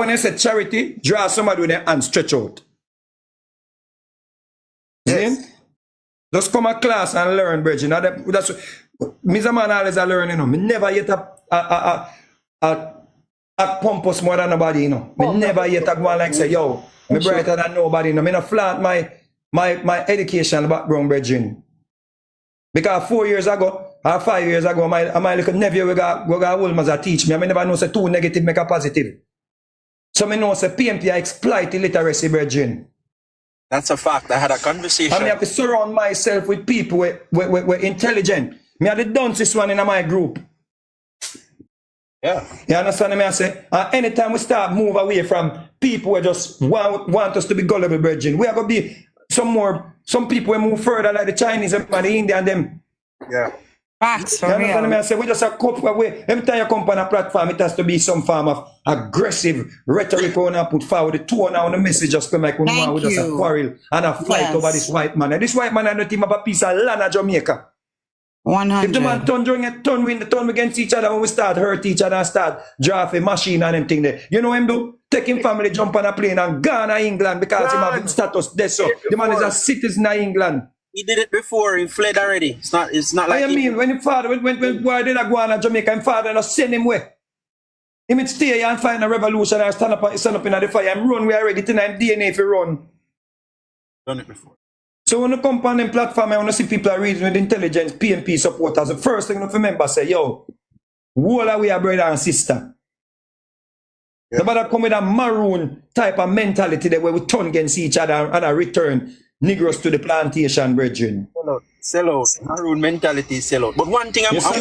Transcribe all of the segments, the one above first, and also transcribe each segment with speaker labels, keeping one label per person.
Speaker 1: when you say charity, draw somebody with their hand stretch out.
Speaker 2: Yes.
Speaker 1: See? Just come a class and learn, brethren. That's me's a man always a learn, you know. Me never yet a pompous more than nobody, you know. Me never yet a go on like say, yo, me brighter than nobody, you know. Me not flaunt my educational background, brethren. Because 4 years ago, or 5 years ago, my little nephew we got hold as a teach me. I never know say two negative make a positive. So me know say PMP I exploit illiteracy, brethren.
Speaker 2: That's a fact. I had a conversation.
Speaker 1: I have to surround myself with people who are intelligent. Me have the dunces one in my group.
Speaker 2: Yeah.
Speaker 1: You understand me? I say, anytime we start move away from people who just want us to be gullible, brethren, we are going to be some people who move further like the Chinese and the Indian and them.
Speaker 2: Yeah.
Speaker 3: Facts.
Speaker 1: You understand me? I say, we just a couple away. Every time you come on a platform, it has to be some form of aggressive rhetoric when I put forward the tone on the message just come like we just a quarrel and a fight over this white man. And this white man and the team have a piece of land of Jamaica.
Speaker 3: 100.
Speaker 1: If the man turn against each other when we start hurt each other and start draft a machine and them thing there. You know him do? Take him family, jump on a plane and gone to England because he have status there. So the man is a citizen of England.
Speaker 2: He did it before. He fled already. It's not like.
Speaker 1: I mean, when his father when boy did go on to Jamaica, his father just send him away. He might stay here and find a revolution and stand up in the fire and run. We already tonight DNA if you run.
Speaker 2: Done it before.
Speaker 1: So when you come on them platform, I want to see people are reading with intelligence, PMP supporters. The first thing you remember say, yo, all are we a brother and sister. Yeah. Nobody come with a maroon type of mentality that where we turn against each other and a return Negroes to the plantation, brethren.
Speaker 2: Sell out. Maroon mentality is sell out. But one thing I must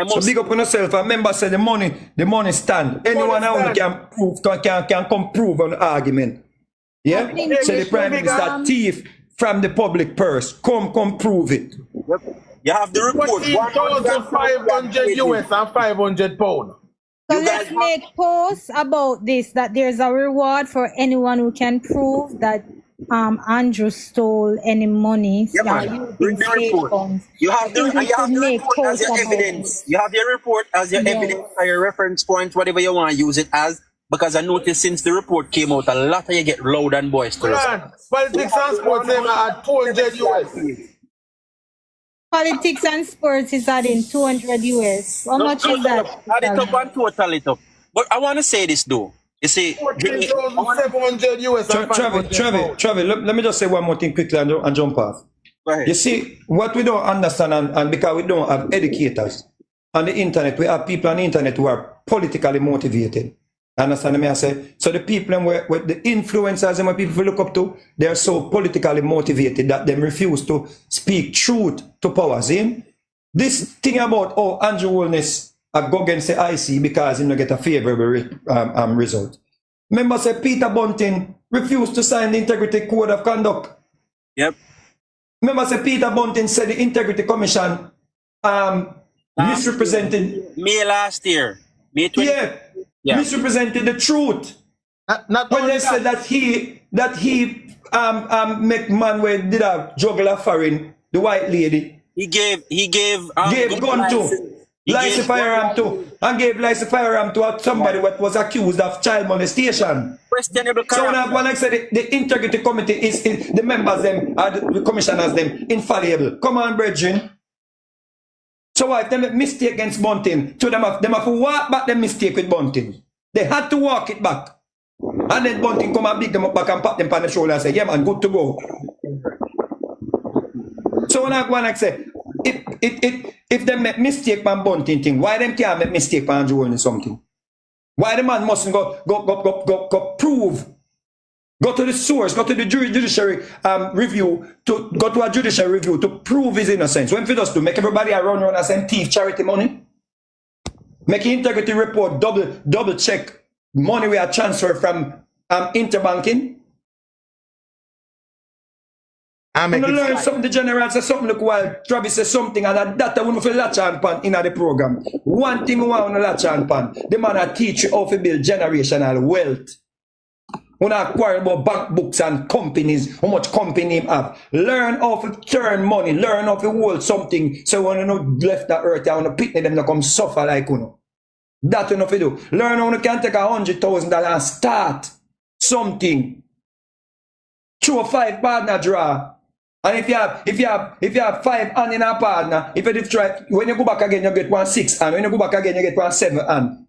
Speaker 1: so big up on yourself. I remember say the money stand. Anyone out can prove can come prove an argument. Yeah? Say the Prime Minister thief from the public purse. Come prove it.
Speaker 2: Yep. You have the report.
Speaker 4: 1,500 US and 500 pounds.
Speaker 5: So let's make posts about this, that there's a reward for anyone who can prove that Andrew stole any money.
Speaker 2: Yeah, man. Bring the report. You have the report as your evidence. You have your report as your evidence or your reference point, whatever you want to use it as. Because I noticed since the report came out, a lot of you get loud and boisterous.
Speaker 4: Politics and sports at 200 US.
Speaker 5: Politics and sports is adding 200 US. How much is that?
Speaker 2: Add it up and total it up. But I want to say this though. You see,
Speaker 4: 14,700 US.
Speaker 1: Travis, let me just say one more thing quickly and jump off. You see, what we don't understand, and because we don't have educators on the internet, we have people on the internet who are politically motivated. Understand me? I say, so the people with the influencers and what people look up to, they're so politically motivated that they refuse to speak truth to power. See? This thing about Andrew Holness go against the IC because he don't get a favorable result. Remember, say Peter Bunting refused to sign the Integrity Code of Conduct.
Speaker 2: Yep.
Speaker 1: Remember, say Peter Bunting said the Integrity Commission misrepresented.
Speaker 2: May last year. May 20.
Speaker 1: Yeah. Misrepresented the truth.
Speaker 4: Not
Speaker 1: when they said that he make man where did a juggler foreign, the white lady.
Speaker 2: He gave
Speaker 1: gun to. License firearm to. And gave license firearm to somebody that was accused of child molestation.
Speaker 2: Questionable
Speaker 1: so when I said the integrity committee is the members them, the commissioners them, infallible. Come on, brethren. So why if they make mistake against Bunting, so them have to walk back the mistake with Bunting. They had to walk it back. And then Bunting come and beat them up back and pat them on the shoulder and say, yeah man, good to go. So when I say, if they make mistake on Bunting thing, why them can't make mistake on Andrew or something? Why the man mustn't go prove? Go to the source, go to the judiciary review, go to a judicial review to prove his innocence. When we just do, make everybody run around and send thief charity money. Make integrity report, double check money we are transferred from interbanking. I'm going to learn something, the general says something, look while Travis says something, and that I want to latch on pan in the program. One thing we want to latch on pan, the man that teach you how to build generational wealth. We not quarrel about bank books and companies, how much company have. Learn how to turn money, learn how to hold something, so when you know left the earth, you want to pick them to come suffer like you know. That enough to do. Learn how you can take $100,000 and start something. Throw 5 partner draw. And if you have 5 hand in a partner, if you try, when you go back again, you get 1 6 hand. When you go back again, you get 1 7 hand.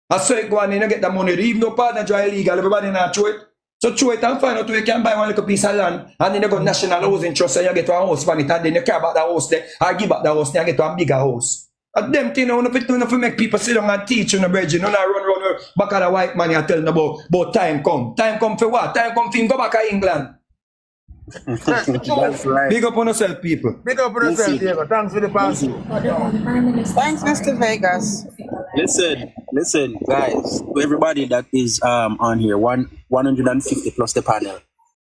Speaker 1: And so you go and you get the money. Even though partner draw illegal, everybody not throw it. So throw it and find out where you can buy 1 little piece of land. And then you go National Housing Trust and you get 1 house from it. And then you care about the house there. I give back the house and you get 1 bigger house. And them things, you know, to make people sit down and teach you, bridge. You know, run back at the white man and tell them about time come. Time come for what? Time come for him go back to England.
Speaker 2: That's right.
Speaker 1: Big up on yourself, people.
Speaker 4: Big up on yourself, Diego. Thanks for the pass.
Speaker 3: Thanks, Mr. Vegas.
Speaker 2: Listen, guys, to everybody that is on here, 150 plus the panel.